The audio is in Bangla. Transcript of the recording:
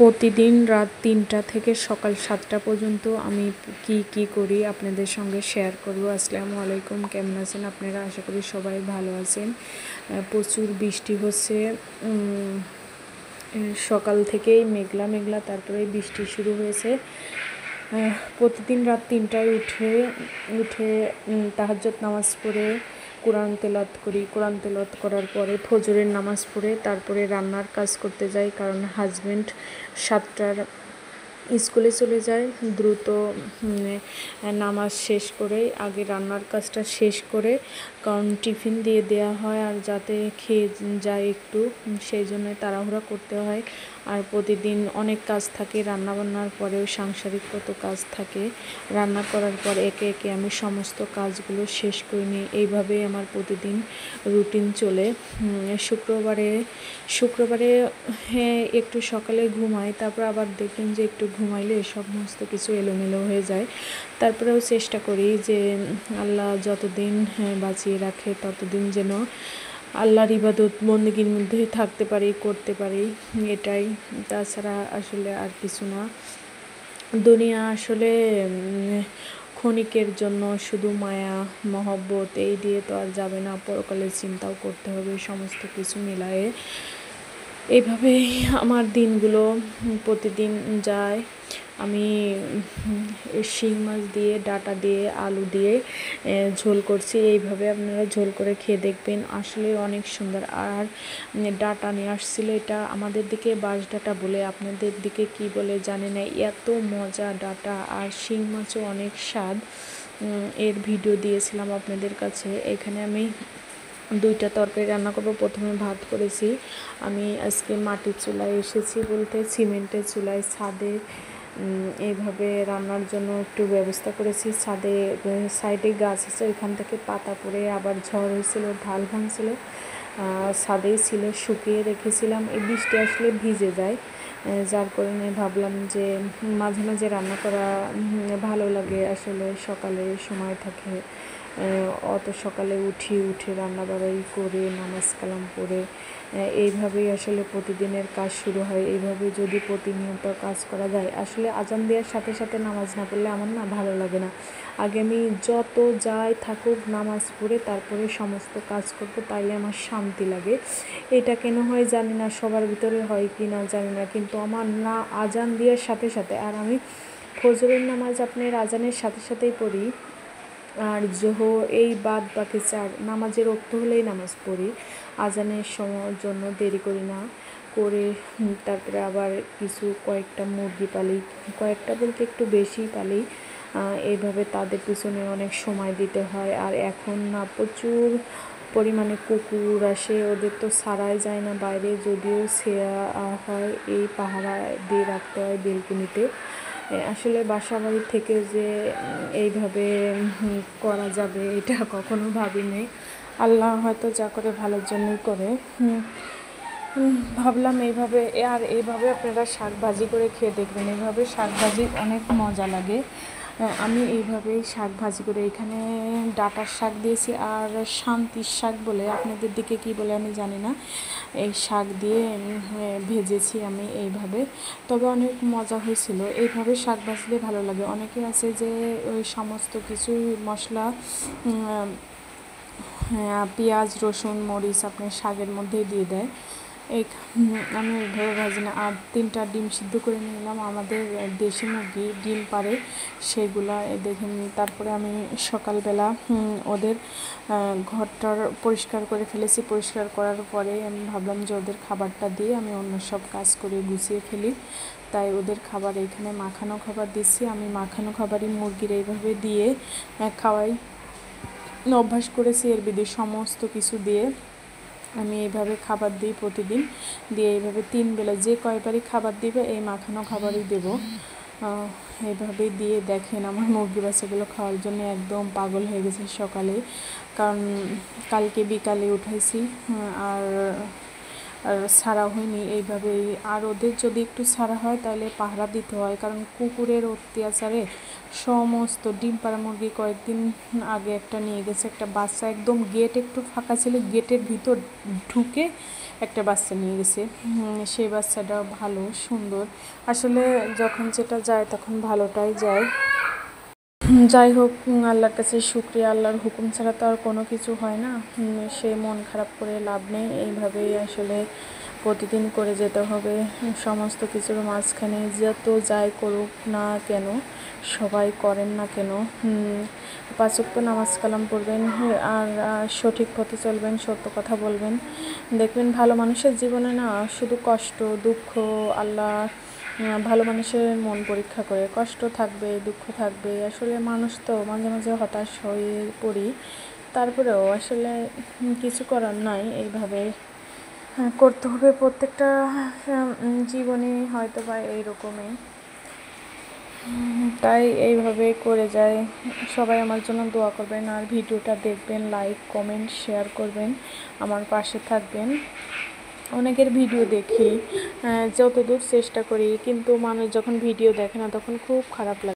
প্রতিদিন রাত ৩টা থেকে সকাল ৭টা পর্যন্ত আমি কি করি আপনাদের সঙ্গে শেয়ার করব। আসসালামু আলাইকুম, কেমন আছেন আপনারা? আশা করি সবাই ভালো আছেন। প্রচুর বৃষ্টি হচ্ছে, সকাল থেকেই মেঘলা মেঘলা, তারপরে বৃষ্টি শুরু হয়েছে। প্রতিদিন রাত ৩টায় উঠে তাহাজ্জুদ নামাজ পড়ে কোরআন তেলাওয়াত করি। কোরআন তেলাওয়াত করার পরে ফজরের নামাজ পড়ে তারপরে রান্নার কাজ করতে যাই, কারণ হাজব্যান্ড 7টার স্কুলে চলে যায়। দ্রুত নামাজ শেষ করে আগে রান্নার কাজটা শেষ করে, কারণ টিফিন দিয়ে দেওয়া হয় আর যাতে খেয়ে যায় একটু, সেই জন্য তাড়াহুড়া করতে হয়। আর প্রতিদিন অনেক কাজ থাকে, রান্নাবান্নার পরেও সাংসারিক কত কাজ থাকে। রান্না করার পর একে একে আমি সমস্ত কাজগুলো শেষ করে নিই। এইভাবেই আমার প্রতিদিন রুটিন চলে। শুক্রবারে একটু সকালে ঘুমাই, তারপর আবার দেখবেন যে একটু ঘুমাইলে সমস্ত কিছু এলোমেলো হয়ে যায়। তারপরেও চেষ্টা করি যে আল্লাহ যতদিন বাঁচিয়ে রাখে ততদিন যেন আল্লাহর ইবাদত বন্দেগীর মধ্যে থাকতে পারি, করতে পারি, এটাই। তাছাড়া আসলে আর কিছু না। দুনিয়া আসলে ক্ষণিকের জন্য, শুধু মায়া মহব্বত এই দিয়ে তো আর যাবে না, পরকালের চিন্তাও করতে হবে, সমস্ত কিছু মিলায়ে। এইভাবেই আমার দিনগুলো প্রতিদিন যায়। আমি শিং মাছ দিয়ে, ডাঁটা দিয়ে, আলু দিয়ে ঝোল করছি। এইভাবে আপনারা ঝোল করে খেয়ে দেখবেন, আসলে অনেক সুন্দর। আর ডাঁটা নিয়ে আসছিল, এটা আমাদের দিকে বাঁশ ডাঁটা বলে, আপনাদের দিকে কি বলে জানি না। এত মজা ডাঁটা, আর শিং মাছও অনেক স্বাদ। এর ভিডিও দিয়েছিলাম আপনাদের কাছে। এখানে আমি 2টা তরকারি রান্না করব। প্রথমে ভাত করেছি। আমি আজকে মাটির চুলায় এসেছি, বলতে সিমেন্টের চুলায়, ছাদে এইভাবে রান্নার জন্য একটু ব্যবস্থা করেছি। ছাদে সাইডে গাছ আছে, ওইখান থেকে পাতা পড়ে আবার ঝড় হয়েছিল, ঢাল ভাঙছিল, ছাদেই ছিল, শুকিয়ে রেখেছিলাম। এই বৃষ্টি আসলে ভিজে যায়, যার কারণে ভাবলাম যে মাঝে মাঝে রান্না করা ভালো লাগে। আসলে সকালে সময় থাকে, অত সকালে উঠে রান্না বাড়াই করে নামাজ কালাম পড়ে এইভাবেই আসলে প্রতিদিনের কাজ শুরু হয়। এইভাবে যদি প্রতিনিয়ত কাজ করা যায়, আসলে আজান দেওয়ার সাথে সাথে নামাজ না পড়লে আমার না ভালো লাগে না। আগে আমি যত যাই থাকুক নামাজ পড়ে তারপরে সমস্ত কাজ করব, তাইলে আমার শান্তি লাগে। এটা কেন হয় জানি না, সবার ভিতরে হয় কি না জানি না, কিন্তু আমার না আজান দেওয়ার সাথে সাথে, আর আমি ফজরের নামাজ আপনার আজানের সাথে সাথেই পড়ি, আর জোহর এই বাদ বাকি 4 নামাজের ওক্ত হলেই নামাজ পড়ি। আজানের সময়ের জন্য দেরি করি না করে। তারপরে আবার কয়েকটা মুরগি পালি, কয়েকটা বলতে একটু বেশি পালি। এইভাবে তাদের পিছনে অনেক সময় দিতে হয়। আর এখন না প্রচুর পরিমাণে কুকুর আসে, ওদের তো ছাড়াই যায় না বাইরে, যদিও ছেড়া হয়, এই পাহারা দিয়ে রাখতে হয় বেলকুনিতে। আসলে বাসা বাড়ি থেকে যে এইভাবে করা যাবে এটা কখনো ভাবিনি। আল্লাহ হয়তো যা করে ভালোর জন্যই করে। ভাবলাম এইভাবে আপনারা শাক ভাজি করে খেয়ে দেখবেন। এইভাবে শাক ভাজি অনেক মজা লাগে। আমি এইভাবেই শাক ভাজি করে, এখানে ডাঁটার শাক দিয়েছি, আর শান্তির শাক বলে, আপনাদের দিকে কি বলে আমি জানি না, এই শাক দিয়ে ভেজেছি আমি এইভাবে। তবে অনেক মজা হয়েছিল। এইভাবে শাক ভাজলে ভালো লাগে। অনেকে আছে যে ওই সমস্ত কিছু মশলা, পেঁয়াজ রসুন মরিচ আপনার শাকের মধ্যেই দিয়ে দেয়। আমি ওইভাবে ভাজি না। আর 3টা ডিম সিদ্ধ করে নিলাম, আমাদের দেশি মুরগি ডিম পারে সেগুলা দেখেন। তারপরে আমি সকালবেলা ওদের ঘরটার পরিষ্কার করে ফেলেছি। পরিষ্কার করার পরে আমি ভাবলাম যে ওদের খাবারটা দিয়ে আমি অন্য সব কাজ করে গুছিয়ে ফেলি, তাই ওদের খাবার এখানে মাখানো খাবার দিচ্ছি। আমি মাখানো খাবারই মুরগির এইভাবে দিয়ে খাওয়াই, অভ্যাস করেছি। এর বিধি সমস্ত কিছু দিয়ে আমি এইভাবে খাবার দিই প্রতিদিন, দিয়ে এইভাবে 3 বেলা যে কয়বারই খাবার দিবে এই মাখানো খাবারই দেব। এইভাবেই দিয়ে দেখেন আমার মুরগি বাচ্চাগুলো খাওয়ার জন্য একদম পাগল হয়ে গেছে সকালে, কারণ কালকে বিকালে উঠাইছি। আর আর ছাড়া হয়নি এইভাবেই। আর ওদের যদি একটু ছাড়া হয় তাহলে পাহারা দিতে হয়, কারণ কুকুরের অত্যাচারে সমস্ত ডিম পাড়া মুরগি কয়েকদিন আগে একটা নিয়ে গেছে একটা বাচ্চা, একদম গেট একটু ফাঁকা ছিল, গেটের ভিতর ঢুকে একটা বাচ্চা নিয়ে গেছে। সেই বাচ্চাটা ভালো সুন্দর, আসলে যখন যেটা যায় তখন ভালোটাই যায়। যাই হোক, আল্লাহর কাছে শুকরিয়া, আল্লাহর হুকুম ছাড়া তো আর কোনো কিছু হয় না। সে মন খারাপ করে লাভ নেই, এইভাবেই আসলে প্রতিদিন করে যেতে হবে। সমস্ত কিছুর মাঝখানে যত যাই করুক না কেন, সবাই করেন না কেন, 5 ওয়াক্ত নামাজ কালাম পড়বেন আর সঠিক পথে চলবেন, সত্য কথা বলবেন। দেখবেন ভালো মানুষের জীবনে না শুধু কষ্ট দুঃখ, আল্লাহ ভালো মানুষের মন পরীক্ষা করে। কষ্ট থাকবে, দুঃখ থাকবে, আসলে মানুষ তো মাঝে মাঝে হতাশ হয়ে পড়ি, তারপরেও আসলে কিছু করার নাই, এইভাবে করতে হবে প্রত্যেকটা জীবনে হয়তো বা এইরকমই। তাই এইভাবে করে যায়। সবাই আমার জন্য দোয়া করবেন, আর ভিডিওটা দেখবেন, লাইক কমেন্ট শেয়ার করবেন, আমার পাশে থাকবেন। অনেকের ভিডিও দেখি, যতদূর চেষ্টা করি, কিন্তু মানুষ যখন ভিডিও দেখে না তখন খুব খারাপ লাগে।